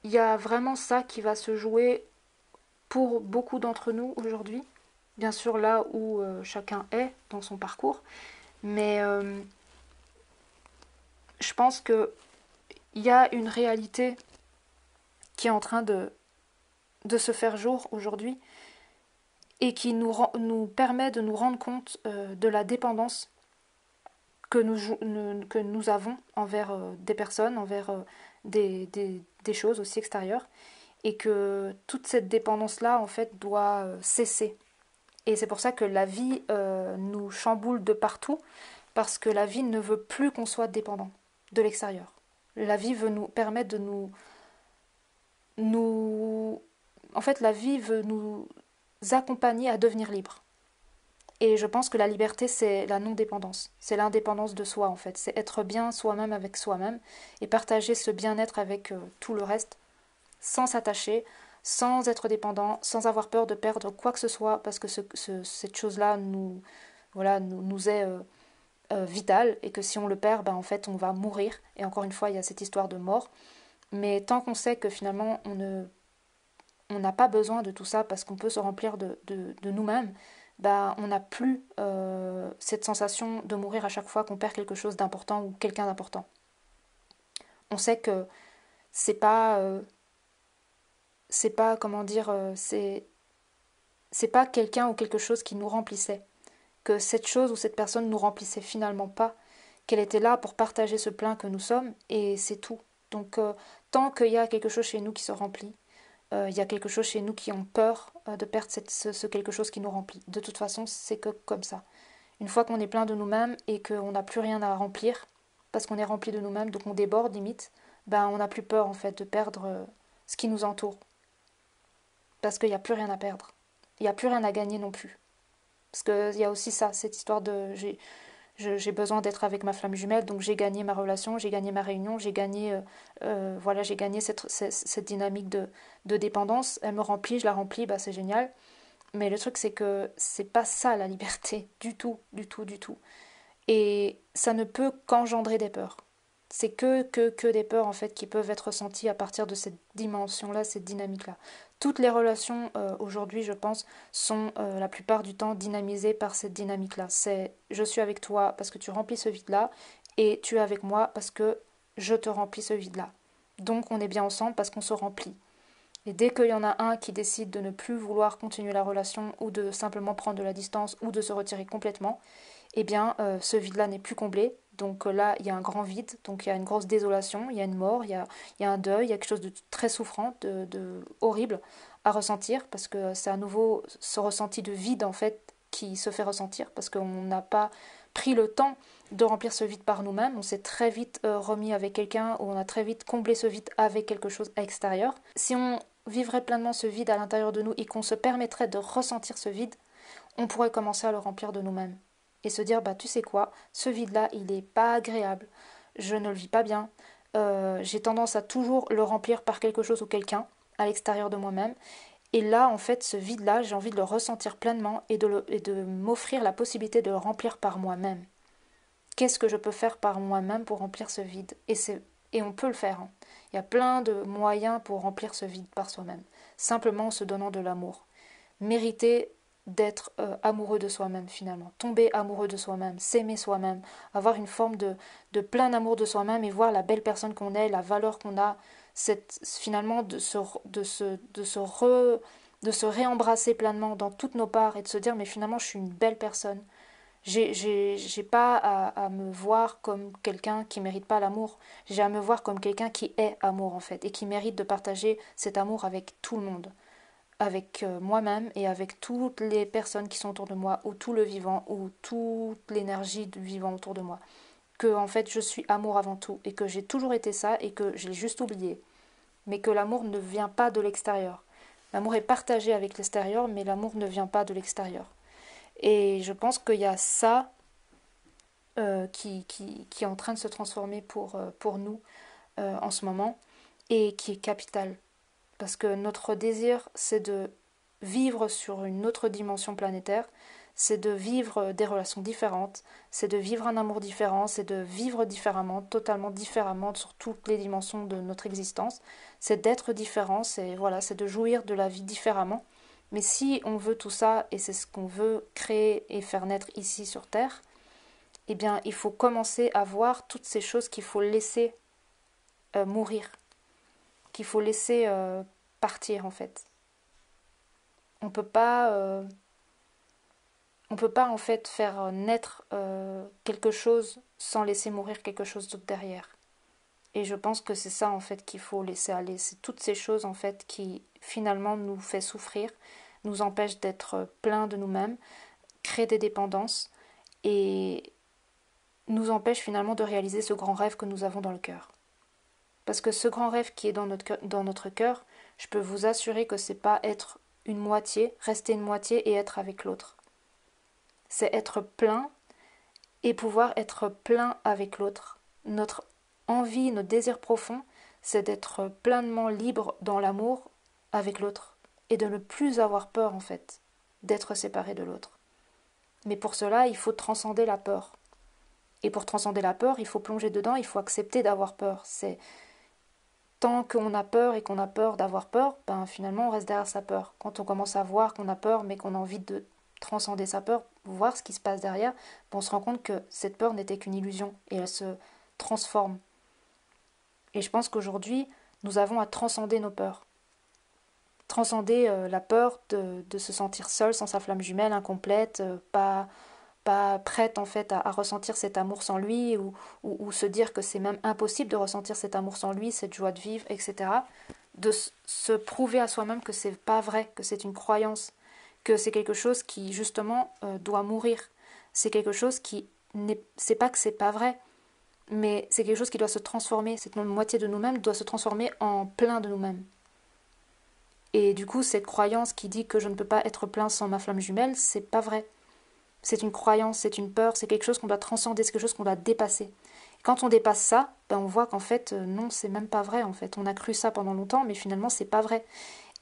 il y a vraiment ça qui va se jouer pour beaucoup d'entre nous aujourd'hui. Bien sûr là où chacun est dans son parcours, mais je pense qu'il y a une réalité qui est en train de se faire jour aujourd'hui et qui nous permet de nous rendre compte de la dépendance que nous avons envers des personnes, envers des choses aussi extérieures, et que toute cette dépendance-là, en fait, doit cesser. Et c'est pour ça que la vie nous chamboule de partout, parce que la vie ne veut plus qu'on soit dépendant de l'extérieur. La vie veut nous permettre de nous... En fait, la vie veut nous accompagner à devenir libres. Et je pense que la liberté, c'est la non-dépendance. C'est l'indépendance de soi, en fait. C'est être bien soi-même avec soi-même et partager ce bien-être avec tout le reste, sans s'attacher, sans être dépendant, sans avoir peur de perdre quoi que ce soit, parce que cette chose-là nous est vitale, et que si on le perd, ben, en fait, on va mourir. Et encore une fois, il y a cette histoire de mort. Mais tant qu'on sait que finalement, on n'a pas besoin de tout ça parce qu'on peut se remplir de nous-mêmes, bah, on n'a plus cette sensation de mourir à chaque fois qu'on perd quelque chose d'important ou quelqu'un d'important. On sait que c'est pas, c'est pas comment dire, c'est pas quelqu'un ou quelque chose qui nous remplissait, que cette chose ou cette personne nous remplissait finalement pas, qu'elle était là pour partager ce plein que nous sommes et c'est tout. Donc tant qu'il y a quelque chose chez nous qui se remplit, il y a quelque chose chez nous qui ont peur de perdre ce quelque chose qui nous remplit. De toute façon, c'est que comme ça. Une fois qu'on est plein de nous-mêmes et qu'on n'a plus rien à remplir, parce qu'on est rempli de nous-mêmes, donc on déborde limite, ben on n'a plus peur en fait de perdre ce qui nous entoure. Parce qu'il n'y a plus rien à perdre. Il n'y a plus rien à gagner non plus. Parce qu'il y a aussi ça, cette histoire de j'ai besoin d'être avec ma flamme jumelle, donc j'ai gagné ma relation, j'ai gagné ma réunion, j'ai gagné, voilà, j'ai gagné cette dynamique de dépendance. Elle me remplit, je la remplis, bah c'est génial. Mais le truc, c'est que c'est pas ça la liberté, du tout, du tout, du tout. Et ça ne peut qu'engendrer des peurs. C'est que des peurs en fait qui peuvent être ressenties à partir de cette dimension-là, cette dynamique-là. Toutes les relations aujourd'hui, je pense, sont la plupart du temps dynamisées par cette dynamique-là. C'est je suis avec toi parce que tu remplis ce vide-là et tu es avec moi parce que je te remplis ce vide-là. Donc on est bien ensemble parce qu'on se remplit. Et dès qu'il y en a un qui décide de ne plus vouloir continuer la relation ou de simplement prendre de la distance ou de se retirer complètement, eh bien, ce vide-là n'est plus comblé. Donc là, il y a un grand vide, donc il y a une grosse désolation, il y a une mort, il y a un deuil, il y a quelque chose de très souffrant, de horrible à ressentir, parce que c'est à nouveau ce ressenti de vide, en fait, qui se fait ressentir, parce qu'on n'a pas pris le temps de remplir ce vide par nous-mêmes, on s'est très vite remis avec quelqu'un, ou on a très vite comblé ce vide avec quelque chose extérieur. Si on vivrait pleinement ce vide à l'intérieur de nous et qu'on se permettrait de ressentir ce vide, on pourrait commencer à le remplir de nous-mêmes et se dire bah tu sais quoi, ce vide-là il est pas agréable, je ne le vis pas bien, j'ai tendance à toujours le remplir par quelque chose ou quelqu'un à l'extérieur de moi-même et là en fait ce vide-là j'ai envie de le ressentir pleinement et de m'offrir la possibilité de le remplir par moi-même. Qu'est-ce que je peux faire par moi-même pour remplir ce vide et on peut le faire, hein. Il y a plein de moyens pour remplir ce vide par soi-même, simplement en se donnant de l'amour. Mériter d'être amoureux de soi-même finalement, tomber amoureux de soi-même, s'aimer soi-même, avoir une forme de plein amour de soi-même et voir la belle personne qu'on est, la valeur qu'on a, finalement de se réembrasser pleinement dans toutes nos parts et de se dire mais finalement je suis une belle personne. J'ai pas à me voir comme quelqu'un qui mérite pas l'amour. J'ai à me voir comme quelqu'un qui est amour en fait et qui mérite de partager cet amour avec tout le monde, avec moi-même et avec toutes les personnes qui sont autour de moi, ou tout le vivant, ou toute l'énergie du vivant autour de moi. Que en fait je suis amour avant tout, et que j'ai toujours été ça, et que je l'ai juste oublié. Mais que l'amour ne vient pas de l'extérieur. L'amour est partagé avec l'extérieur, mais l'amour ne vient pas de l'extérieur. Et je pense qu'il y a ça qui est en train de se transformer pour nous en ce moment, et qui est capital. Parce que notre désir, c'est de vivre sur une autre dimension planétaire, c'est de vivre des relations différentes, c'est de vivre un amour différent, c'est de vivre différemment, totalement différemment sur toutes les dimensions de notre existence, c'est d'être différent, c'est voilà, c'est de jouir de la vie différemment. Mais si on veut tout ça, et c'est ce qu'on veut créer et faire naître ici sur Terre, eh bien, il faut commencer à voir toutes ces choses qu'il faut laisser mourir, qu'il faut laisser partir en fait. On peut pas, euh, on peut pas en fait faire naître quelque chose sans laisser mourir quelque chose d'autre derrière. Et je pense que c'est ça en fait qu'il faut laisser aller. C'est toutes ces choses en fait qui finalement nous fait souffrir, nous empêchent d'être pleins de nous-mêmes, créent des dépendances et nous empêchent finalement de réaliser ce grand rêve que nous avons dans le cœur. Parce que ce grand rêve qui est dans notre cœur, je peux vous assurer que c'est pas être une moitié, rester une moitié et être avec l'autre. C'est être plein et pouvoir être plein avec l'autre. Notre envie, notre désir profond, c'est d'être pleinement libre dans l'amour avec l'autre et de ne plus avoir peur en fait d'être séparé de l'autre. Mais pour cela, il faut transcender la peur. Et pour transcender la peur, il faut plonger dedans, il faut accepter d'avoir peur. C'est tant qu'on a peur et qu'on a peur d'avoir peur, ben finalement on reste derrière sa peur. Quand on commence à voir qu'on a peur mais qu'on a envie de transcender sa peur, voir ce qui se passe derrière, ben on se rend compte que cette peur n'était qu'une illusion et elle se transforme. Et je pense qu'aujourd'hui, nous avons à transcender nos peurs. Transcender la peur de se sentir seul sans sa flamme jumelle, incomplète, pas prête en fait à ressentir cet amour sans lui ou se dire que c'est même impossible de ressentir cet amour sans lui, cette joie de vivre, etc. De se prouver à soi-même que c'est pas vrai, que c'est une croyance, que c'est quelque chose qui justement doit mourir. C'est quelque chose qui n'est, c'est pas que c'est pas vrai, mais c'est quelque chose qui doit se transformer. Cette moitié de nous-mêmes doit se transformer en plein de nous-mêmes. Et du coup, cette croyance qui dit que je ne peux pas être plein sans ma flamme jumelle, c'est pas vrai. C'est une croyance, c'est une peur, c'est quelque chose qu'on doit transcender, c'est quelque chose qu'on doit dépasser. Et quand on dépasse ça, ben on voit qu'en fait, non, c'est même pas vrai. En fait, on a cru ça pendant longtemps, mais finalement, c'est pas vrai.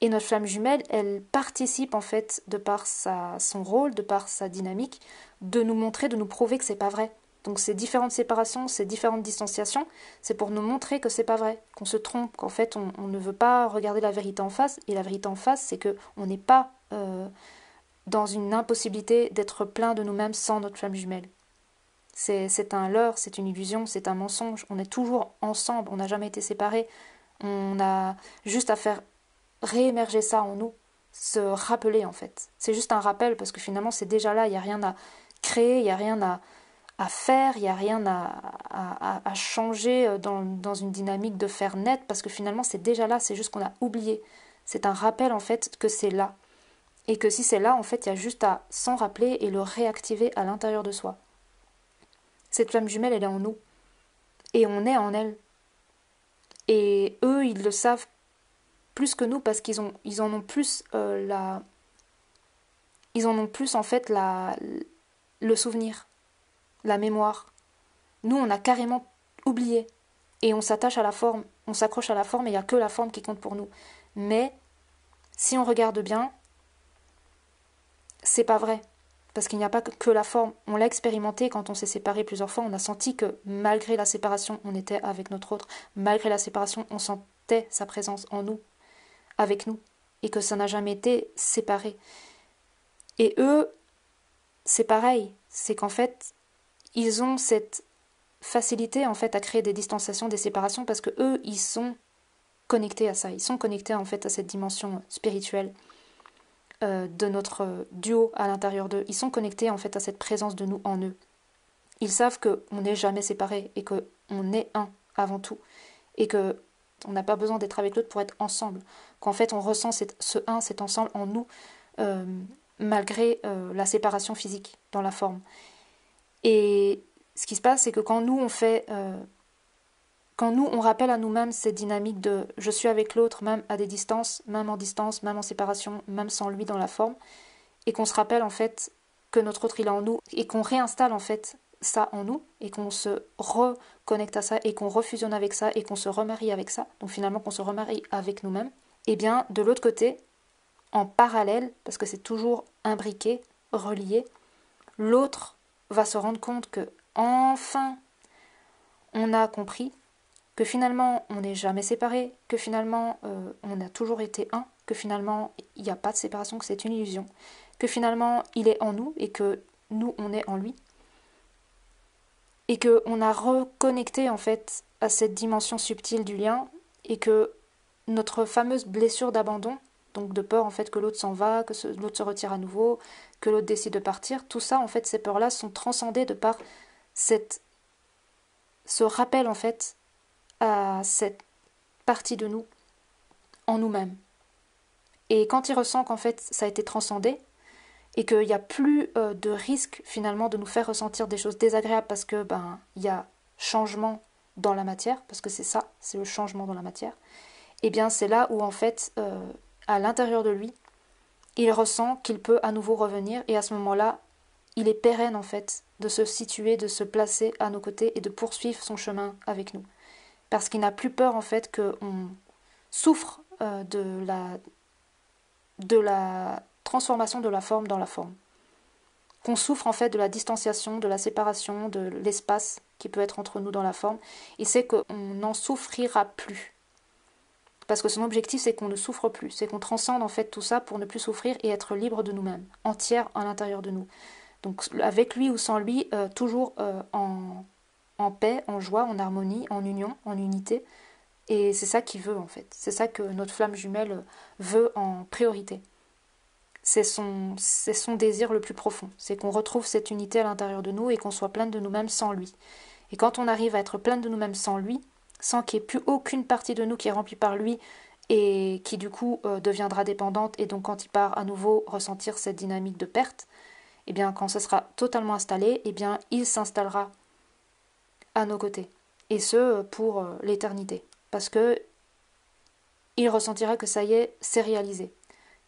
Et notre flamme jumelle, elle participe en fait, de par son rôle, de par sa dynamique, de nous montrer, de nous prouver que c'est pas vrai. Donc ces différentes séparations, ces différentes distanciations, c'est pour nous montrer que c'est pas vrai, qu'on se trompe, qu'en fait on ne veut pas regarder la vérité en face. Et la vérité en face, c'est que on n'est pas dans une impossibilité d'être plein de nous-mêmes sans notre flamme jumelle. C'est un leurre, c'est une illusion, c'est un mensonge. On est toujours ensemble, on n'a jamais été séparés. On a juste à faire réémerger ça en nous, se rappeler en fait. C'est juste un rappel parce que finalement c'est déjà là, il n'y a rien à créer, il n'y a rien à faire, il n'y a rien à changer dans une dynamique de faire naître parce que finalement c'est déjà là, c'est juste qu'on a oublié. C'est un rappel en fait que c'est là. Et que si c'est là, en fait, il y a juste à s'en rappeler et le réactiver à l'intérieur de soi. Cette flamme jumelle, elle est en nous. Et on est en elle. Et eux, ils le savent plus que nous parce ils en ont plus ils en ont plus en fait le souvenir, la mémoire. Nous, on a carrément oublié. Et on s'attache à la forme, on s'accroche à la forme et il n'y a que la forme qui compte pour nous. Mais si on regarde bien, c'est pas vrai. Parce qu'il n'y a pas que la forme. On l'a expérimenté quand on s'est séparé plusieurs fois. On a senti que malgré la séparation, on était avec notre autre. Malgré la séparation, on sentait sa présence en nous, avec nous. Et que ça n'a jamais été séparé. Et eux, c'est pareil. C'est qu'en fait, ils ont cette facilité en fait à créer des distanciations, des séparations, parce que eux, ils sont connectés à ça. Ils sont connectés en fait à cette dimension spirituelle de notre duo à l'intérieur d'eux. Ils sont connectés en fait à cette présence de nous en eux. Ils savent qu'on n'est jamais séparés et qu'on est un avant tout et que on n'a pas besoin d'être avec l'autre pour être ensemble. Qu'en fait on ressent ce un, cet ensemble en nous euh, malgré la séparation physique dans la forme. Et ce qui se passe, c'est que quand nous, on rappelle à nous-mêmes cette dynamique de je suis avec l'autre, même à des distances, même en distance, même en séparation, même sans lui dans la forme, et qu'on se rappelle en fait que notre autre il est en nous, et qu'on réinstalle en fait ça en nous, et qu'on se reconnecte à ça, et qu'on refusionne avec ça, et qu'on se remarie avec ça, donc finalement qu'on se remarie avec nous-mêmes, et bien de l'autre côté, en parallèle, parce que c'est toujours imbriqué, relié, l'autre va se rendre compte que enfin on a compris que finalement on n'est jamais séparés, que finalement on a toujours été un, que finalement il n'y a pas de séparation, que c'est une illusion, que finalement il est en nous et que nous on est en lui, et que on a reconnecté en fait à cette dimension subtile du lien, et que notre fameuse blessure d'abandon, donc de peur en fait que l'autre s'en va, que l'autre se retire à nouveau, que l'autre décide de partir, tout ça en fait, ces peurs-là sont transcendées de par cette, ce rappel en fait à cette partie de nous en nous-mêmes. Et quand il ressent qu'en fait ça a été transcendé et qu'il n'y a plus de risque finalement de nous faire ressentir des choses désagréables parce que il y a changement dans la matière, parce que c'est ça, c'est le changement dans la matière, et bien c'est là où en fait à l'intérieur de lui il ressent qu'il peut à nouveau revenir, et à ce moment-là il est pérenne en fait de se situer, de se placer à nos côtés et de poursuivre son chemin avec nous, parce qu'il n'a plus peur en fait qu'on souffre de la transformation de la forme dans la forme, qu'on souffre en fait de la distanciation, de la séparation, de l'espace qui peut être entre nous dans la forme, il sait qu'on n'en souffrira plus. Parce que son objectif, c'est qu'on ne souffre plus, c'est qu'on transcende en fait tout ça pour ne plus souffrir et être libre de nous-mêmes, entière à l'intérieur de nous. Donc avec lui ou sans lui, toujours en paix, en joie, en harmonie, en union, en unité. Et c'est ça qu'il veut en fait. C'est ça que notre flamme jumelle veut en priorité. C'est son désir le plus profond. C'est qu'on retrouve cette unité à l'intérieur de nous et qu'on soit plein de nous-mêmes sans lui. Et quand on arrive à être plein de nous-mêmes sans lui, sans qu'il n'y ait plus aucune partie de nous qui est remplie par lui et qui du coup deviendra dépendante, et donc quand il part à nouveau ressentir cette dynamique de perte, et bien quand ce sera totalement installé, et bien il s'installera à nos côtés. Et ce pour l'éternité. Parce que il ressentira que ça y est, c'est réalisé.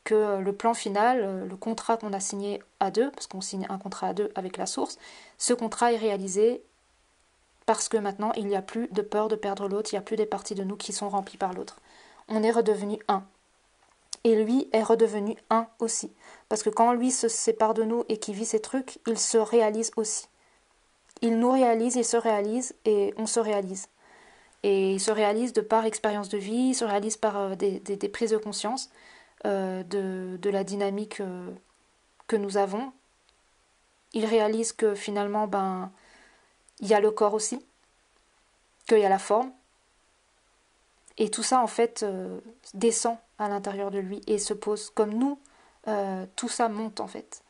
Que le plan final, le contrat qu'on a signé à deux, parce qu'on signe un contrat à deux avec la source, ce contrat est réalisé parce que maintenant il n'y a plus de peur de perdre l'autre, il n'y a plus des parties de nous qui sont remplies par l'autre. On est redevenu un. Et lui est redevenu un aussi. Parce que quand lui se sépare de nous et qu'il vit ces trucs, il se réalise aussi. Il nous réalise, il se réalise et on se réalise. Et il se réalise de par expérience de vie, il se réalise par des prises de conscience de la dynamique que nous avons. Il réalise que finalement, il y a le corps aussi, qu'il y a la forme. Et tout ça, en fait, descend à l'intérieur de lui et se pose comme nous. Tout ça monte, en fait.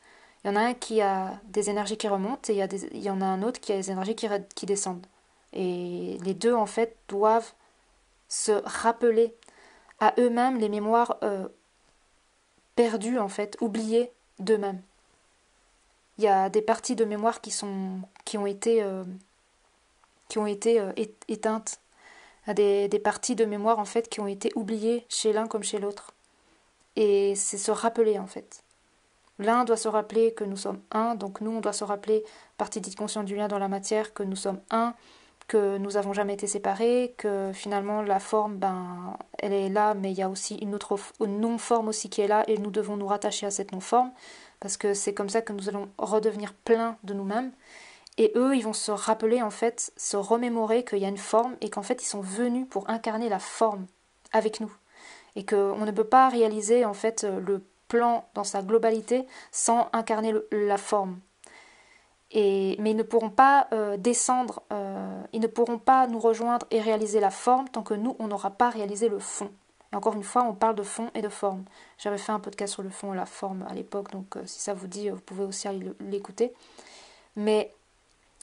Il y en a un qui a des énergies qui remontent et il y en a un autre qui a des énergies qui descendent. Et les deux, en fait, doivent se rappeler à eux-mêmes les mémoires perdues, en fait, oubliées d'eux-mêmes. Il y a des parties de mémoire qui ont été éteintes. Il y a des parties de mémoire, en fait, qui ont été oubliées chez l'un comme chez l'autre. Et c'est se rappeler, en fait. L'un doit se rappeler que nous sommes un, donc nous, on doit se rappeler, partie dite consciente du lien dans la matière, que nous sommes un, que nous n'avons jamais été séparés, que finalement la forme, elle est là, mais il y a aussi une autre une non-forme aussi qui est là, et nous devons nous rattacher à cette non-forme, parce que c'est comme ça que nous allons redevenir pleins de nous-mêmes. Et eux, ils vont se rappeler, en fait, se remémorer qu'il y a une forme, et qu'en fait, ils sont venus pour incarner la forme avec nous. Et qu'on ne peut pas réaliser, en fait, le plan dans sa globalité sans incarner la forme. Mais ils ne pourront pas descendre, ils ne pourront pas nous rejoindre et réaliser la forme tant que nous, on n'aura pas réalisé le fond. Et encore une fois, on parle de fond et de forme. J'avais fait un podcast sur le fond et la forme à l'époque, donc si ça vous dit, vous pouvez aussi aller l'écouter. Mais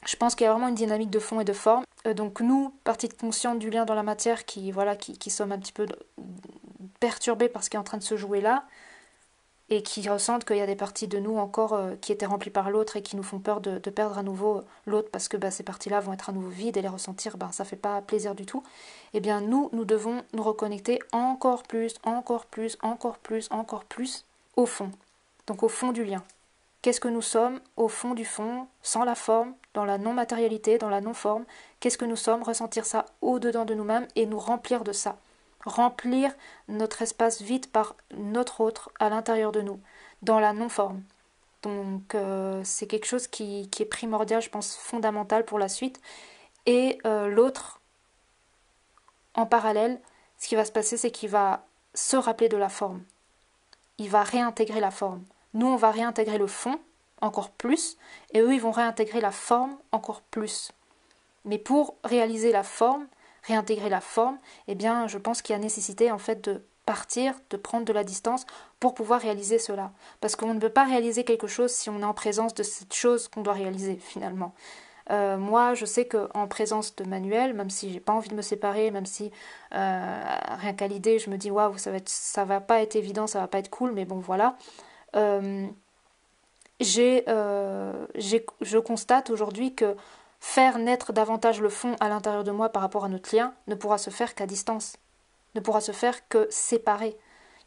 je pense qu'il y a vraiment une dynamique de fond et de forme. Donc nous, partie consciente du lien dans la matière, qui sommes un petit peu perturbés par ce qui est en train de se jouer là, et qui ressentent qu'il y a des parties de nous encore qui étaient remplies par l'autre et qui nous font peur de perdre à nouveau l'autre, parce que ces parties-là vont être à nouveau vides et les ressentir, ça fait pas plaisir du tout. Eh bien nous devons nous reconnecter encore plus, encore plus, encore plus, encore plus au fond. Donc au fond du lien. Qu'est-ce que nous sommes au fond du fond, sans la forme, dans la non-matérialité, dans la non-forme? Qu'est-ce que nous sommes? Ressentir ça au-dedans de nous-mêmes et nous remplir de ça. Remplir notre espace vide par notre autre à l'intérieur de nous, dans la non-forme. Donc c'est quelque chose qui est primordial, je pense, fondamental pour la suite. Et l'autre, en parallèle, ce qui va se passer, c'est qu'il va se rappeler de la forme. Il va réintégrer la forme. Nous, on va réintégrer le fond encore plus, et eux, ils vont réintégrer la forme encore plus. Mais pour réaliser la forme, réintégrer la forme, eh bien, je pense qu'il y a nécessité en fait de partir, de prendre de la distance pour pouvoir réaliser cela. Parce qu'on ne peut pas réaliser quelque chose si on est en présence de cette chose qu'on doit réaliser finalement. Moi, je sais qu'en présence de Manuel, même si j'ai pas envie de me séparer, même si rien qu'à l'idée, je me dis waouh, ça va pas être évident, ça va pas être cool, mais bon voilà. Euh, je constate aujourd'hui que faire naître davantage le fond à l'intérieur de moi par rapport à notre lien ne pourra se faire qu'à distance, ne pourra se faire que séparé.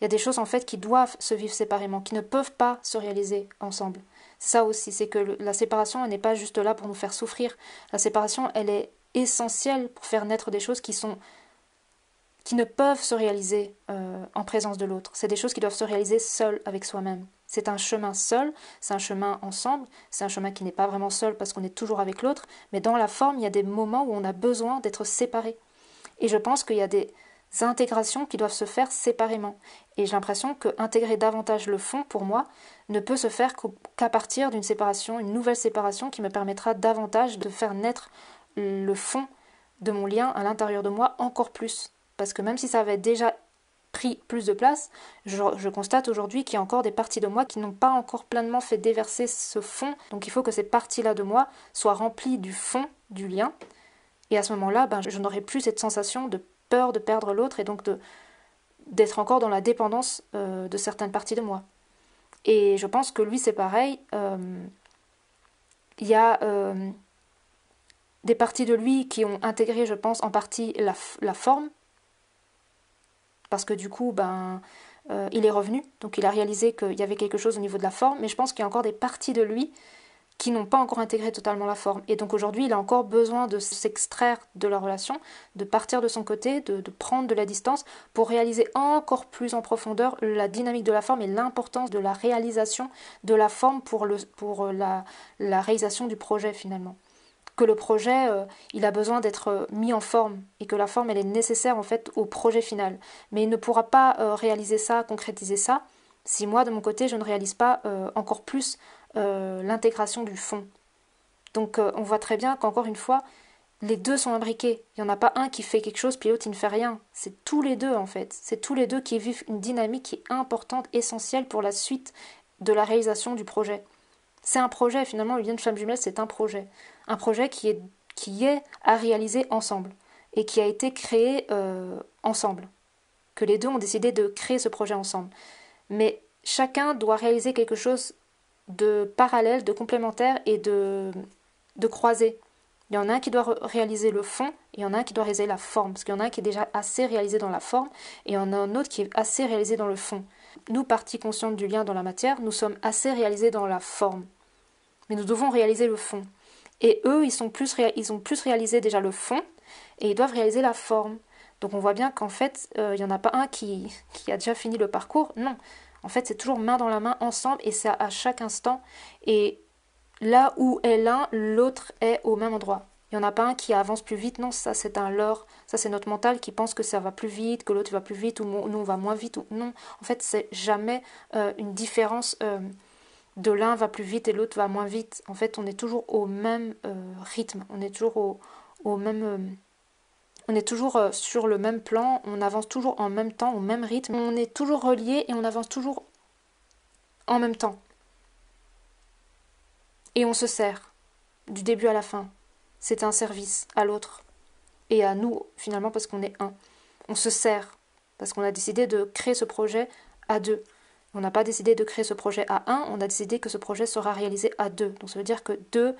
Il y a des choses en fait qui doivent se vivre séparément, qui ne peuvent pas se réaliser ensemble. C'est ça aussi, c'est que la séparation, elle n'est pas juste là pour nous faire souffrir. La séparation, elle est essentielle pour faire naître des choses qui ne peuvent se réaliser en présence de l'autre. C'est des choses qui doivent se réaliser seules avec soi-même. C'est un chemin seul, c'est un chemin ensemble, c'est un chemin qui n'est pas vraiment seul parce qu'on est toujours avec l'autre, mais dans la forme, il y a des moments où on a besoin d'être séparés. Et je pense qu'il y a des intégrations qui doivent se faire séparément. Et j'ai l'impression que intégrer davantage le fond, pour moi, ne peut se faire qu'à partir d'une séparation, une nouvelle séparation qui me permettra davantage de faire naître le fond de mon lien à l'intérieur de moi encore plus. Parce que même si ça avait déjà pris plus de place, je constate aujourd'hui qu'il y a encore des parties de moi qui n'ont pas encore pleinement fait déverser ce fond. Donc il faut que ces parties-là de moi soient remplies du fond du lien. Et à ce moment-là, je n'aurai plus cette sensation de peur de perdre l'autre et donc d'être encore dans la dépendance de certaines parties de moi. Et je pense que lui, c'est pareil. Il y a des parties de lui qui ont intégré, je pense, en partie la forme, parce que du coup, il est revenu, donc il a réalisé qu'il y avait quelque chose au niveau de la forme, mais je pense qu'il y a encore des parties de lui qui n'ont pas encore intégré totalement la forme. Et donc aujourd'hui, il a encore besoin de s'extraire de la relation, de partir de son côté, de prendre de la distance pour réaliser encore plus en profondeur la dynamique de la forme et l'importance de la réalisation de la forme pour la réalisation du projet finalement. Que le projet, il a besoin d'être mis en forme et que la forme, elle est nécessaire en fait au projet final. Mais il ne pourra pas réaliser ça, concrétiser ça, si moi, de mon côté, je ne réalise pas encore plus l'intégration du fond. Donc on voit très bien qu'encore une fois, les deux sont imbriqués. Il n'y en a pas un qui fait quelque chose puis l'autre il ne fait rien. C'est tous les deux en fait. C'est tous les deux qui vivent une dynamique qui est importante, essentielle pour la suite de la réalisation du projet. C'est un projet, finalement, le lien de flamme jumelle, c'est un projet. Un projet qui est à réaliser ensemble et qui a été créé ensemble. Que les deux ont décidé de créer ce projet ensemble. Mais chacun doit réaliser quelque chose de parallèle, de complémentaire et de croisé. Il y en a un qui doit réaliser le fond, et il y en a un qui doit réaliser la forme, parce qu'il y en a un qui est déjà assez réalisé dans la forme, et il y en a un autre qui est assez réalisé dans le fond. Nous, parties conscientes du lien dans la matière, nous sommes assez réalisés dans la forme. Mais nous devons réaliser le fond. Et eux, ils ont plus réalisé déjà le fond, et ils doivent réaliser la forme. Donc on voit bien qu'en fait, il n'y en a pas un qui a déjà fini le parcours, non. En fait, c'est toujours main dans la main, ensemble, et c'est à chaque instant. Et là où est l'un, l'autre est au même endroit. Il n'y en a pas un qui avance plus vite, non, ça c'est un leurre, ça c'est notre mental qui pense que ça va plus vite, que l'autre va plus vite, ou nous on va moins vite, ou non. En fait, c'est jamais une différence de l'un va plus vite et l'autre va moins vite. En fait, on est toujours au même rythme, on est toujours au même... on est toujours sur le même plan, on avance toujours en même temps, au même rythme, on est toujours reliés et on avance toujours en même temps. Et on se sert, du début à la fin. C'est un service à l'autre et à nous, finalement, parce qu'on est un. On se sert, parce qu'on a décidé de créer ce projet à deux. On n'a pas décidé de créer ce projet à un, on a décidé que ce projet sera réalisé à deux. Donc ça veut dire que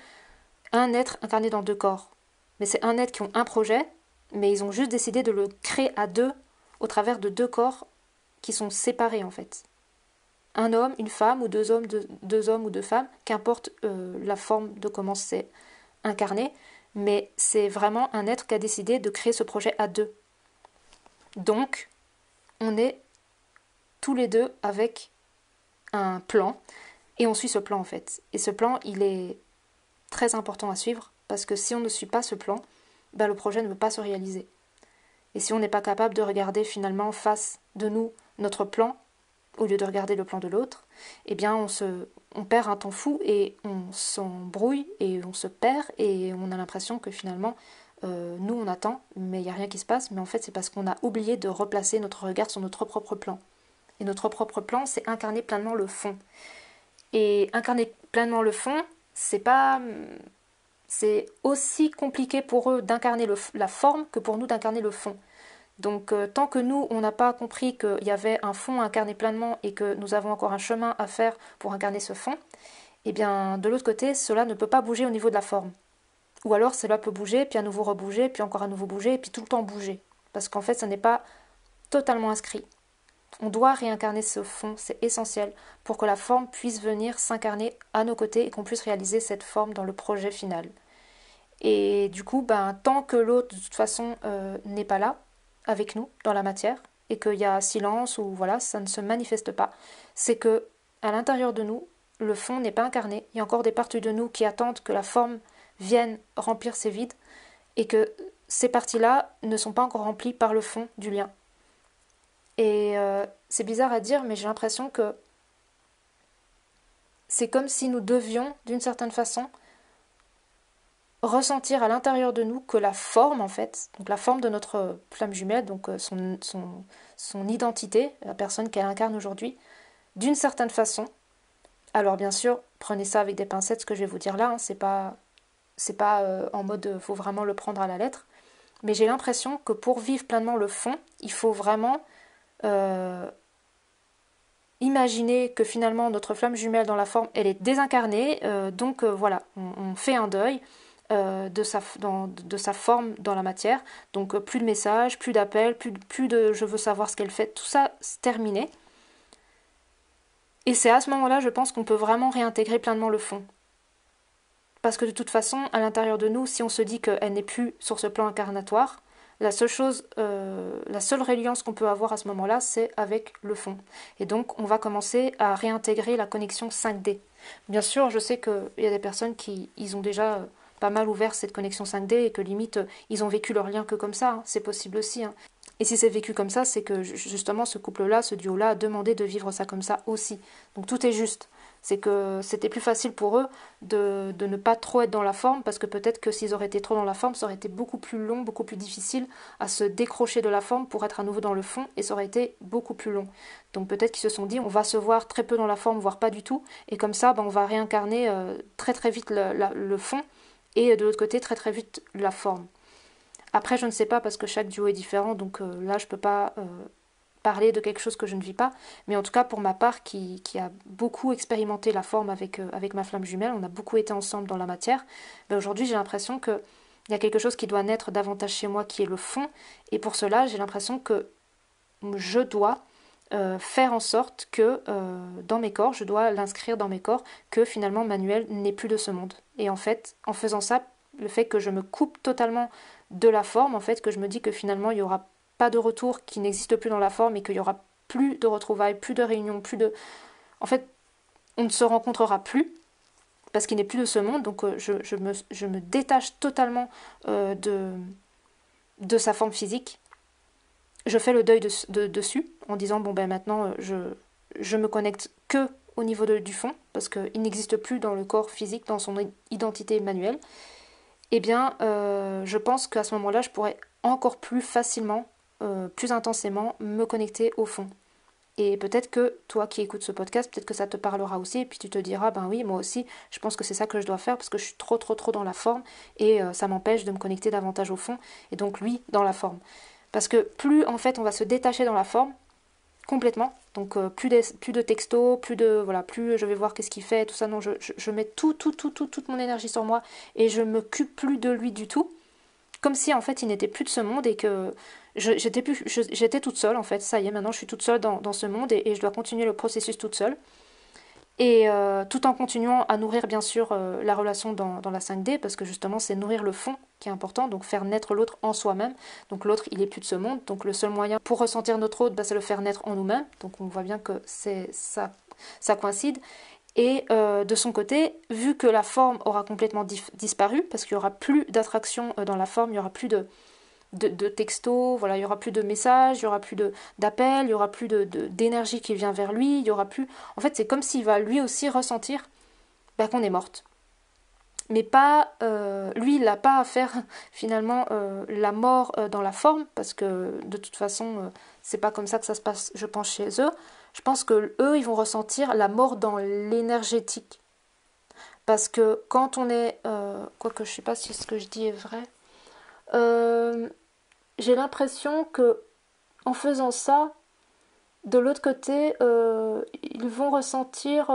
un être incarné dans deux corps. Mais c'est un être qui ont un projet, mais ils ont juste décidé de le créer à deux au travers de deux corps qui sont séparés en fait. Un homme, une femme, ou deux hommes ou deux femmes, qu'importe la forme de comment c'est incarné, mais c'est vraiment un être qui a décidé de créer ce projet à deux. Donc, on est tous les deux avec un plan Et on suit ce plan en fait. Et ce plan, il est très important à suivre, parce que si on ne suit pas ce plan, ben, le projet ne peut pas se réaliser. Et si on n'est pas capable de regarder finalement face de nous notre plan, au lieu de regarder le plan de l'autre, eh bien on perd un temps fou et on s'embrouille et on se perd et on a l'impression que finalement nous on attend mais il n'y a rien qui se passe, mais en fait c'est parce qu'on a oublié de replacer notre regard sur notre propre plan. Et notre propre plan, c'est incarner pleinement le fond. Et incarner pleinement le fond, c'est aussi compliqué pour eux d'incarner la forme que pour nous d'incarner le fond. Donc tant que nous, on n'a pas compris qu'il y avait un fond à incarner pleinement et que nous avons encore un chemin à faire pour incarner ce fond, eh bien de l'autre côté, cela ne peut pas bouger au niveau de la forme. Ou alors cela peut bouger, puis à nouveau rebouger, puis encore à nouveau bouger, et puis tout le temps bouger. Parce qu'en fait, ça n'est pas totalement inscrit. On doit réincarner ce fond, c'est essentiel, pour que la forme puisse venir s'incarner à nos côtés et qu'on puisse réaliser cette forme dans le projet final. Et du coup, tant que l'autre, de toute façon, n'est pas là, avec nous, dans la matière, et qu'il y a silence, ou voilà, ça ne se manifeste pas, c'est que, à l'intérieur de nous, le fond n'est pas incarné, il y a encore des parties de nous qui attendent que la forme vienne remplir ces vides, et que ces parties-là ne sont pas encore remplies par le fond du lien. Et c'est bizarre à dire, mais j'ai l'impression que c'est comme si nous devions, d'une certaine façon, ressentir à l'intérieur de nous que la forme, en fait, donc la forme de notre flamme jumelle, donc son identité, la personne qu'elle incarne aujourd'hui, d'une certaine façon. Alors bien sûr, prenez ça avec des pincettes, ce que je vais vous dire là, hein, c'est pas en mode faut vraiment le prendre à la lettre, mais j'ai l'impression que pour vivre pleinement le fond, il faut vraiment imaginer que finalement notre flamme jumelle dans la forme, elle est désincarnée, donc voilà, on fait un deuil de sa forme dans la matière, donc plus de messages, plus d'appels, plus de je veux savoir ce qu'elle fait, tout ça c'est terminé. Et c'est à ce moment-là, je pense qu'on peut vraiment réintégrer pleinement le fond. Parce que de toute façon, à l'intérieur de nous, si on se dit qu'elle n'est plus sur ce plan incarnatoire, la seule reliance qu'on peut avoir à ce moment-là, c'est avec le fond. Et donc, on va commencer à réintégrer la connexion 5D. Bien sûr, je sais qu'il y a des personnes qui ils ont déjà pas mal ouvert cette connexion 5D et que limite, ils ont vécu leur lien que comme ça. Hein. C'est possible aussi. Hein. Et si c'est vécu comme ça, c'est que justement ce couple-là, ce duo-là a demandé de vivre ça comme ça aussi. Donc tout est juste. C'est que c'était plus facile pour eux de ne pas trop être dans la forme, parce que peut-être que s'ils auraient été trop dans la forme, ça aurait été beaucoup plus long, beaucoup plus difficile à se décrocher de la forme pour être à nouveau dans le fond, et ça aurait été beaucoup plus long. Donc peut-être qu'ils se sont dit, on va se voir très peu dans la forme, voire pas du tout, et comme ça, on va réincarner très très vite le fond, et de l'autre côté, très très vite la forme. Après, je ne sais pas parce que chaque duo est différent, donc là, je ne peux pas parler de quelque chose que je ne vis pas. Mais en tout cas, pour ma part, qui a beaucoup expérimenté la forme avec ma flamme jumelle, on a beaucoup été ensemble dans la matière, aujourd'hui, j'ai l'impression qu'il y a quelque chose qui doit naître davantage chez moi, qui est le fond. Et pour cela, j'ai l'impression que je dois faire en sorte que dans mes corps, je dois l'inscrire dans mes corps, que finalement Manuel n'est plus de ce monde. Et en fait, en faisant ça, le fait que je me coupe totalement de la forme, en fait, que je me dis que finalement il n'y aura pas de retour, qui n'existe plus dans la forme et qu'il n'y aura plus de retrouvailles, plus de réunions, plus de... En fait, on ne se rencontrera plus parce qu'il n'est plus de ce monde, donc je me détache totalement de sa forme physique. Je fais le deuil dessus en disant bon maintenant je me connecte que au niveau du fond parce qu'il n'existe plus dans le corps physique, dans son identité manuelle. Eh bien, je pense qu'à ce moment-là, je pourrais encore plus facilement, plus intensément me connecter au fond. Et peut-être que toi qui écoutes ce podcast, peut-être que ça te parlera aussi, et puis tu te diras, ben oui, moi aussi, je pense que c'est ça que je dois faire, parce que je suis trop dans la forme, et ça m'empêche de me connecter davantage au fond, et donc lui, dans la forme. Parce que plus, en fait, on va se détacher dans la forme, complètement, donc plus de textos, plus je vais voir qu'est-ce qu'il fait, tout ça, non, je mets toute mon énergie sur moi, et je m'occupe plus de lui du tout, comme si en fait il n'était plus de ce monde et que j'étais toute seule en fait, ça y est, maintenant je suis toute seule dans ce monde et je dois continuer le processus toute seule. Et tout en continuant à nourrir bien sûr la relation dans la 5D, parce que justement c'est nourrir le fond qui est important, donc faire naître l'autre en soi-même. Donc l'autre il est plus de ce monde, donc le seul moyen pour ressentir notre autre, c'est le faire naître en nous-mêmes. Donc on voit bien que ça coïncide. Et de son côté, vu que la forme aura complètement disparu, parce qu'il n'y aura plus d'attraction dans la forme, il n'y aura plus de textos, voilà, il n'y aura plus de messages, il n'y aura plus d'appels, il n'y aura plus d'énergie qui vient vers lui, il y aura plus... En fait, c'est comme s'il va lui aussi ressentir bah, qu'on est morte. Mais pas... lui, il n'a pas à faire finalement la mort dans la forme, parce que de toute façon, c'est pas comme ça que ça se passe, je pense, chez eux. Je pense que eux, ils vont ressentir la mort dans l'énergétique. Parce que quand on est... quoique je sais pas si ce que je dis est vrai. Euh, j'ai l'impression que en faisant ça, de l'autre côté, ils vont ressentir,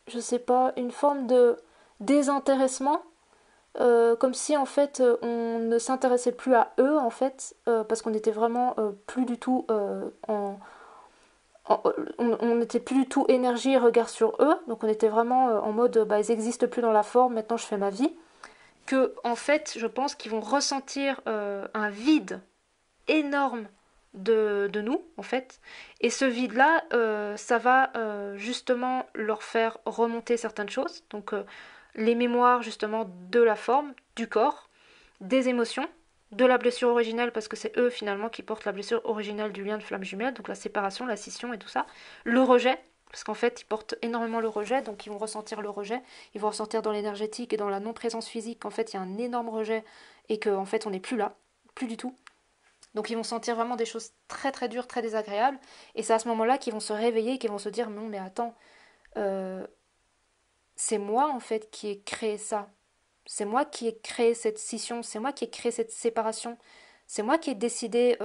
je sais pas, une forme de désintéressement, comme si en fait on ne s'intéressait plus à eux en fait, parce qu'on était vraiment plus du tout on n'était plus du tout énergie et regard sur eux, donc on était vraiment en mode bah ils existent plus dans la forme, maintenant je fais ma vie. Que en fait, je pense qu'ils vont ressentir un vide énorme de nous, en fait. Et ce vide-là, ça va justement leur faire remonter certaines choses. Donc, les mémoires, justement, de la forme, du corps, des émotions, de la blessure originelle, parce que c'est eux, finalement, qui portent la blessure originelle du lien de flamme jumelle, donc la séparation, la scission et tout ça. Le rejet, parce qu'en fait, ils portent énormément le rejet, donc ils vont ressentir le rejet. Ils vont ressentir dans l'énergétique et dans la non-présence physique qu'en fait, il y a un énorme rejet et qu'en fait, on n'est plus là, plus du tout. Donc ils vont sentir vraiment des choses très très dures, très désagréables. Et c'est à ce moment-là qu'ils vont se réveiller et qu'ils vont se dire non mais attends, euh, c'est moi en fait qui ai créé ça. C'est moi qui ai créé cette scission, c'est moi qui ai créé cette séparation. C'est moi qui ai décidé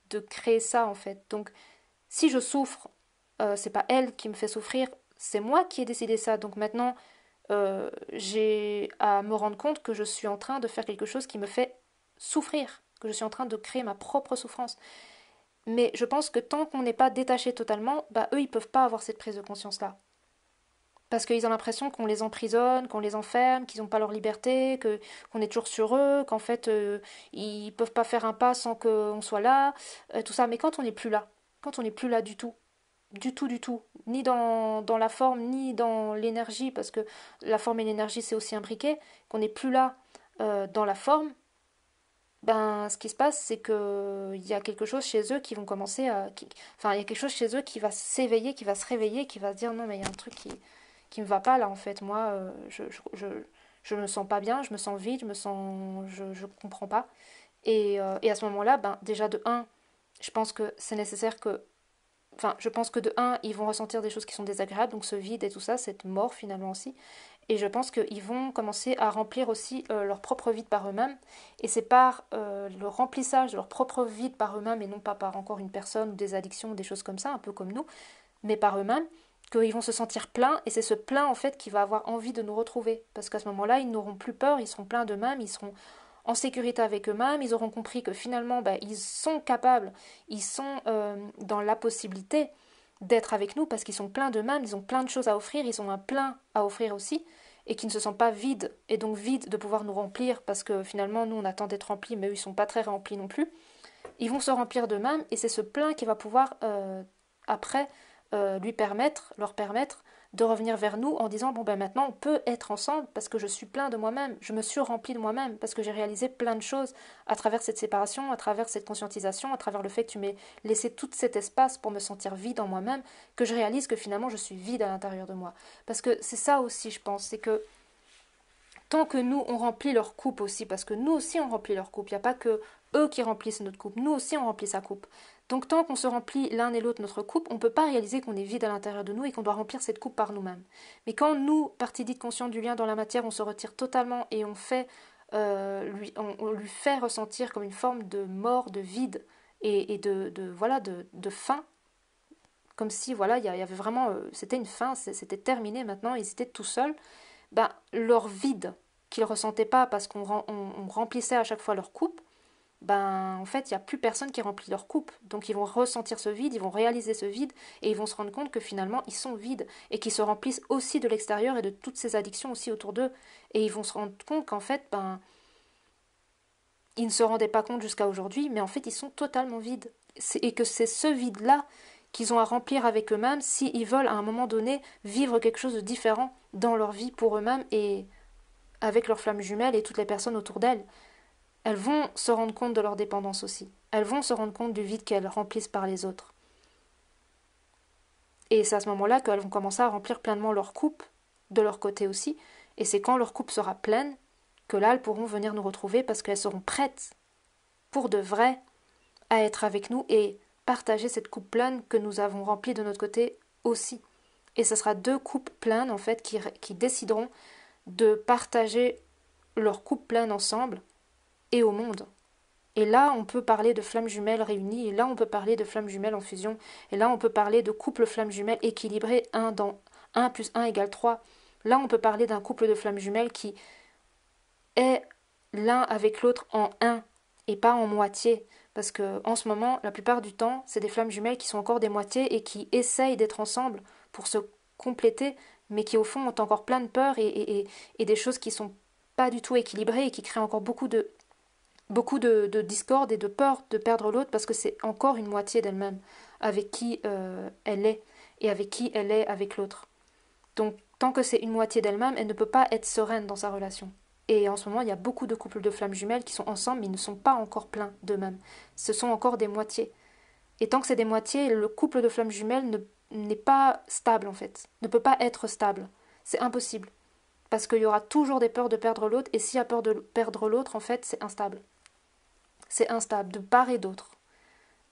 de créer ça en fait. Donc si je souffre, c'est pas elle qui me fait souffrir, c'est moi qui ai décidé ça. Donc maintenant, j'ai à me rendre compte que je suis en train de faire quelque chose qui me fait souffrir, que je suis en train de créer ma propre souffrance. Mais je pense que tant qu'on n'est pas détaché totalement, bah eux, ils peuvent pas avoir cette prise de conscience-là. Parce qu'ils ont l'impression qu'on les emprisonne, qu'on les enferme, qu'ils n'ont pas leur liberté, qu'on est toujours sur eux, qu'en fait, ils peuvent pas faire un pas sans qu'on soit là, tout ça. Mais quand on n'est plus là, quand on n'est plus là du tout, du tout, ni dans la forme, ni dans l'énergie, parce que la forme et l'énergie, c'est aussi imbriqué, qu'on n'est plus là dans la forme, ben, ce qui se passe, c'est que il y a quelque chose chez eux qui vont commencer enfin, il y a quelque chose chez eux qui va s'éveiller, qui va se réveiller, qui va se dire non, mais il y a un truc qui me va pas là, en fait. Moi, je me sens pas bien, je me sens vide, je comprends pas. Et à ce moment-là, ben, déjà de un, je pense que c'est nécessaire que enfin, je pense que de un, ils vont ressentir des choses qui sont désagréables, donc ce vide et tout ça, cette mort finalement aussi. Et je pense qu'ils vont commencer à remplir aussi leur propre vide par eux-mêmes. Et c'est par le remplissage de leur propre vide par eux-mêmes, et non pas par encore une personne ou des addictions ou des choses comme ça, un peu comme nous, mais par eux-mêmes, qu'ils vont se sentir pleins. Et c'est ce plein en fait qui va avoir envie de nous retrouver. Parce qu'à ce moment-là, ils n'auront plus peur, ils seront pleins d'eux-mêmes, ils seront en sécurité avec eux-mêmes, ils auront compris que finalement, bah, ils sont capables, ils sont dans la possibilité d'être avec nous parce qu'ils sont pleins d'eux-mêmes, ils ont plein de choses à offrir, ils ont un plein à offrir aussi, et qui ne se sentent pas vides, et donc vides de pouvoir nous remplir parce que finalement, nous, on attend d'être remplis, mais eux, ils ne sont pas très remplis non plus. Ils vont se remplir d'eux-mêmes, et c'est ce plein qui va pouvoir, après, leur permettre de revenir vers nous en disant bon ben maintenant on peut être ensemble parce que je suis plein de moi-même, je me suis rempli de moi-même parce que j'ai réalisé plein de choses à travers cette séparation, à travers cette conscientisation, à travers le fait que tu m'aies laissé tout cet espace pour me sentir vide en moi-même, que je réalise que finalement je suis vide à l'intérieur de moi. Parce que c'est ça aussi je pense, c'est que tant que nous, on remplit leur coupe aussi, parce que nous aussi, on remplit leur coupe. Il n'y a pas que eux qui remplissent notre coupe, nous aussi, on remplit sa coupe. Donc tant qu'on se remplit l'un et l'autre notre coupe, on ne peut pas réaliser qu'on est vide à l'intérieur de nous et qu'on doit remplir cette coupe par nous-mêmes. Mais quand nous, partie dite consciente du lien dans la matière, on se retire totalement et on lui fait ressentir comme une forme de mort, de vide et voilà, de faim, comme si voilà, il y avait vraiment, c'était une fin, c'était terminé maintenant, ils étaient tout seuls, ben, leur vide qu'ils ressentaient pas parce qu'on remplissait à chaque fois leur coupe, ben en fait il n'y a plus personne qui remplit leur coupe. Donc ils vont ressentir ce vide, ils vont réaliser ce vide et ils vont se rendre compte que finalement ils sont vides et qu'ils se remplissent aussi de l'extérieur et de toutes ces addictions aussi autour d'eux. Et ils vont se rendre compte qu'en fait ben ils ne se rendaient pas compte jusqu'à aujourd'hui, mais en fait ils sont totalement vides. Et que c'est ce vide-là qu'ils ont à remplir avec eux-mêmes s'ils veulent à un moment donné vivre quelque chose de différent dans leur vie pour eux-mêmes et avec leurs flammes jumelles et toutes les personnes autour d'elles. Elles vont se rendre compte de leur dépendance aussi. Elles vont se rendre compte du vide qu'elles remplissent par les autres. Et c'est à ce moment-là qu'elles vont commencer à remplir pleinement leur coupe, de leur côté aussi. Et c'est quand leur coupe sera pleine que là, elles pourront venir nous retrouver parce qu'elles seront prêtes, pour de vrai, à être avec nous et partager cette coupe pleine que nous avons remplie de notre côté aussi. Et ce sera deux coupes pleines, en fait, qui décideront de partager leur coupe pleine ensemble et au monde. Et là, on peut parler de flammes jumelles réunies, et là, on peut parler de flammes jumelles en fusion, et là, on peut parler de couple flammes jumelles équilibré, 1 dans 1 plus 1 égale 3. Là, on peut parler d'un couple de flammes jumelles qui est l'un avec l'autre en un, et pas en moitié. Parce que, en ce moment, la plupart du temps, c'est des flammes jumelles qui sont encore des moitiés et qui essayent d'être ensemble pour se compléter, mais qui, au fond, ont encore plein de peurs et des choses qui sont pas du tout équilibrées et qui créent encore beaucoup de discorde et de peur de perdre l'autre parce que c'est encore une moitié d'elle-même avec qui elle est et avec qui elle est avec l'autre. Donc tant que c'est une moitié d'elle-même, elle ne peut pas être sereine dans sa relation. Et en ce moment, il y a beaucoup de couples de flammes jumelles qui sont ensemble mais ils ne sont pas encore pleins d'eux-mêmes. Ce sont encore des moitiés. Et tant que c'est des moitiés, le couple de flammes jumelles n'est pas stable en fait, ne peut pas être stable. C'est impossible. Parce qu'il y aura toujours des peurs de perdre l'autre, et s'il y a peur de perdre l'autre, en fait, c'est instable. C'est instable, de part et d'autre.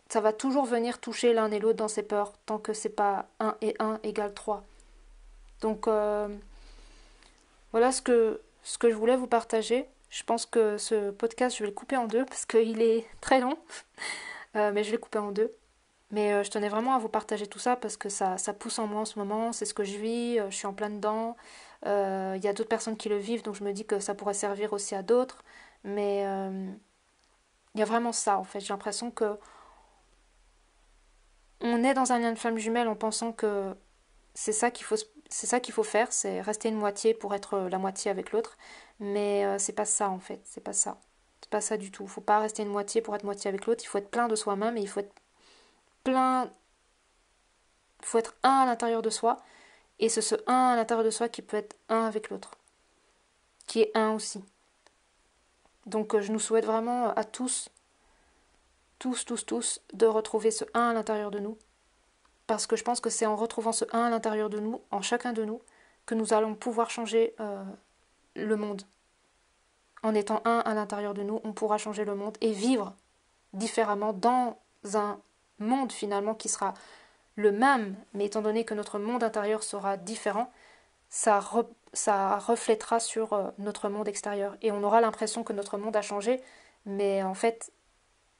Ça va toujours venir toucher l'un et l'autre dans ses peurs, tant que c'est pas 1 et 1 égale 3. Donc voilà ce que je voulais vous partager. Je pense que ce podcast, je vais le couper en deux, parce qu'il est très long, mais je vais le couper en deux. Mais je tenais vraiment à vous partager tout ça, parce que ça pousse en moi en ce moment, c'est ce que je vis, je suis en plein dedans. Il y a d'autres personnes qui le vivent, donc je me dis que ça pourrait servir aussi à d'autres. Mais il y a vraiment ça, en fait. J'ai l'impression que on est dans un lien de flamme jumelle en pensant que c'est ça qu'il faut faire, c'est rester une moitié pour être la moitié avec l'autre. Mais c'est pas ça, en fait. C'est pas ça. C'est pas ça du tout. Il faut pas rester une moitié pour être moitié avec l'autre. Il faut être plein de soi-même et il faut être plein. Il faut être un à l'intérieur de soi. Et c'est ce un à l'intérieur de soi qui peut être un avec l'autre. Qui est un aussi. Donc je nous souhaite vraiment à tous, tous, de retrouver ce un à l'intérieur de nous. Parce que je pense que c'est en retrouvant ce un à l'intérieur de nous, en chacun de nous, que nous allons pouvoir changer le monde. En étant un à l'intérieur de nous, on pourra changer le monde et vivre différemment dans un monde finalement qui sera le même, mais étant donné que notre monde intérieur sera différent, ça reflètera sur notre monde extérieur. Et on aura l'impression que notre monde a changé, mais en fait,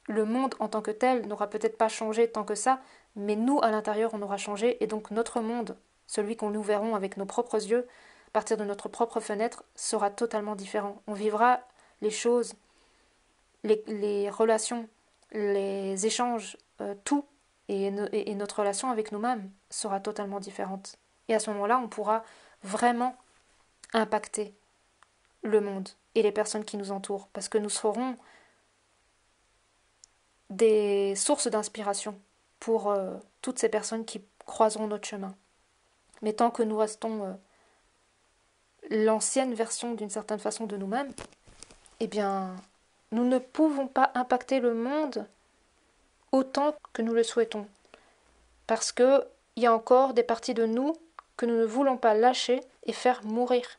le monde en tant que tel n'aura peut-être pas changé tant que ça, mais nous, à l'intérieur, on aura changé, et donc notre monde, celui qu'on nous verrons avec nos propres yeux, à partir de notre propre fenêtre, sera totalement différent. On vivra les choses, les relations, les échanges, tout, et notre relation avec nous-mêmes sera totalement différente. Et à ce moment-là, on pourra vraiment impacter le monde et les personnes qui nous entourent, parce que nous serons des sources d'inspiration pour toutes ces personnes qui croiseront notre chemin. Mais tant que nous restons l'ancienne version d'une certaine façon de nous-mêmes, eh bien, nous ne pouvons pas impacter le monde autant que nous le souhaitons. Parce qu'il y a encore des parties de nous que nous ne voulons pas lâcher et faire mourir.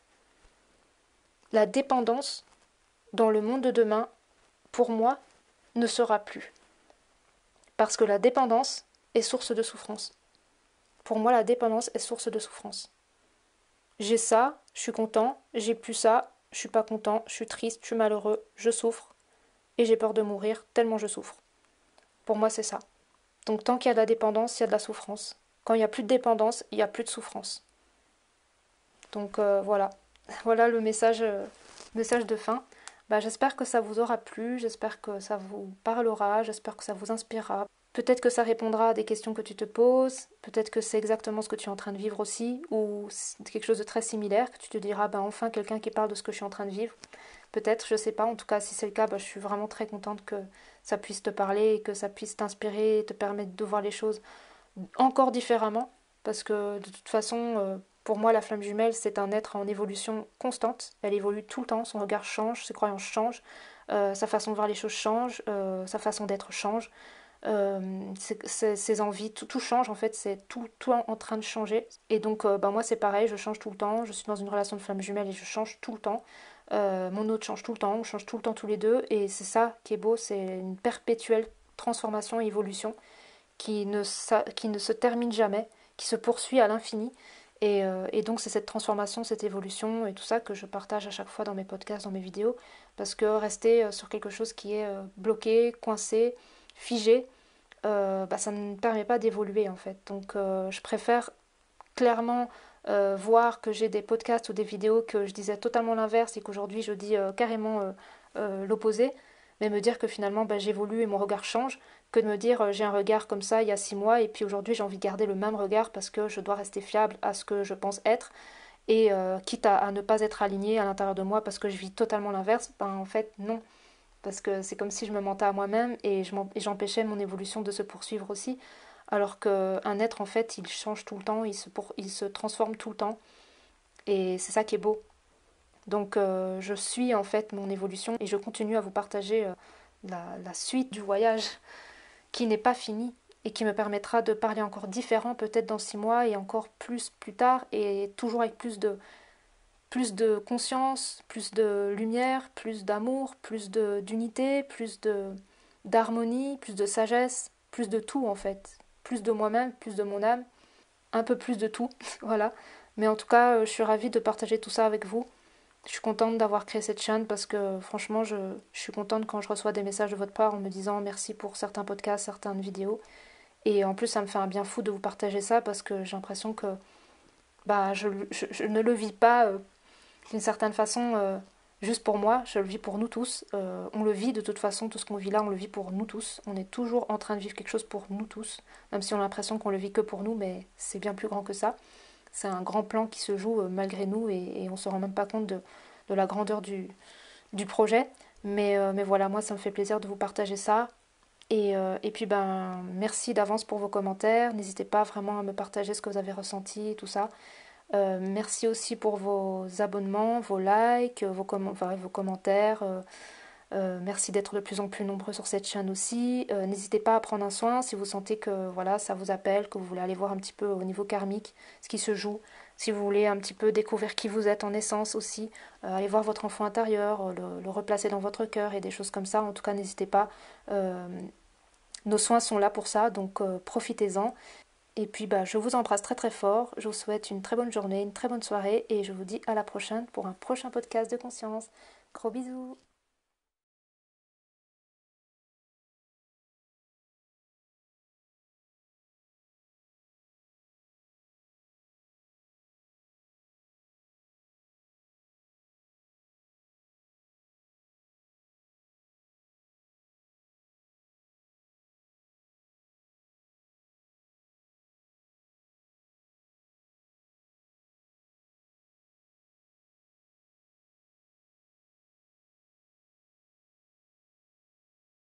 La dépendance dans le monde de demain, pour moi, ne sera plus. Parce que la dépendance est source de souffrance. Pour moi, la dépendance est source de souffrance. J'ai ça, je suis content, j'ai plus ça, je suis pas content, je suis triste, je suis malheureux, je souffre, et j'ai peur de mourir tellement je souffre. Pour moi, c'est ça. Donc tant qu'il y a de la dépendance, il y a de la souffrance. Quand il n'y a plus de dépendance, il n'y a plus de souffrance. Donc voilà. Voilà le message de fin. J'espère que ça vous aura plu, j'espère que ça vous parlera, j'espère que ça vous inspirera. Peut-être que ça répondra à des questions que tu te poses, peut-être que c'est exactement ce que tu es en train de vivre aussi, ou quelque chose de très similaire, que tu te diras, enfin quelqu'un qui parle de ce que je suis en train de vivre. Peut-être, je sais pas, en tout cas si c'est le cas, je suis vraiment très contente que ça puisse te parler et que ça puisse t'inspirer et te permettre de voir les choses encore différemment, parce que de toute façon, pour moi, la flamme jumelle, c'est un être en évolution constante. Elle évolue tout le temps, son regard change, ses croyances changent, sa façon de voir les choses change, sa façon d'être change, ses envies, tout change en fait, c'est tout en train de changer. Et donc, moi, c'est pareil, je change tout le temps, je suis dans une relation de flamme jumelle et je change tout le temps. Mon autre change tout le temps, on change tout le temps tous les deux, et c'est ça qui est beau, c'est une perpétuelle transformation et évolution qui ne se termine jamais, qui se poursuit à l'infini. Et donc c'est cette transformation, cette évolution et tout ça que je partage à chaque fois dans mes podcasts, dans mes vidéos, parce que rester sur quelque chose qui est bloqué, coincé, figé, ça ne me permet pas d'évoluer en fait. Donc je préfère clairement voir que j'ai des podcasts ou des vidéos que je disais totalement l'inverse et qu'aujourd'hui je dis carrément l'opposé, mais me dire que finalement j'évolue et mon regard change, que de me dire j'ai un regard comme ça il y a 6 mois et puis aujourd'hui j'ai envie de garder le même regard parce que je dois rester fiable à ce que je pense être et quitte à ne pas être aligné à l'intérieur de moi parce que je vis totalement l'inverse, en fait non. Parce que c'est comme si je me mentais à moi-même et j'empêchais mon évolution de se poursuivre aussi. Alors qu'un être, en fait, il change tout le temps, il se transforme tout le temps. Et c'est ça qui est beau. Donc je suis en fait mon évolution et je continue à vous partager la suite du voyage qui n'est pas fini et qui me permettra de parler encore différent peut-être dans 6 mois et encore plus tard et toujours avec plus de conscience, plus de lumière, plus d'amour, d'unité, d'harmonie, plus de sagesse, plus de tout en fait. Plus de moi-même, plus de mon âme, un peu plus de tout, voilà. Mais en tout cas, je suis ravie de partager tout ça avec vous. Je suis contente d'avoir créé cette chaîne parce que franchement, je suis contente quand je reçois des messages de votre part en me disant merci pour certains podcasts, certaines vidéos. Et en plus, ça me fait un bien fou de vous partager ça parce que j'ai l'impression que je ne le vis pas d'une certaine façon juste pour moi, je le vis pour nous tous. On le vit de toute façon, tout ce qu'on vit là, on le vit pour nous tous. On est toujours en train de vivre quelque chose pour nous tous, même si on a l'impression qu'on le vit que pour nous, mais c'est bien plus grand que ça. C'est un grand plan qui se joue malgré nous et on ne se rend même pas compte de la grandeur du projet. Mais voilà, moi ça me fait plaisir de vous partager ça. Et puis merci d'avance pour vos commentaires. N'hésitez pas vraiment à me partager ce que vous avez ressenti, tout ça. Merci aussi pour vos abonnements, vos likes, vos commentaires. Merci d'être de plus en plus nombreux sur cette chaîne aussi. N'hésitez pas à prendre un soin si vous sentez que voilà, ça vous appelle, que vous voulez aller voir un petit peu au niveau karmique ce qui se joue. Si vous voulez un petit peu découvrir qui vous êtes en essence aussi, allez voir votre enfant intérieur, le replacer dans votre cœur et des choses comme ça. En tout cas, n'hésitez pas. Nos soins sont là pour ça, donc profitez-en. Et puis je vous embrasse très très fort, je vous souhaite une très bonne journée, une très bonne soirée et je vous dis à la prochaine pour un prochain podcast de conscience. Gros bisous.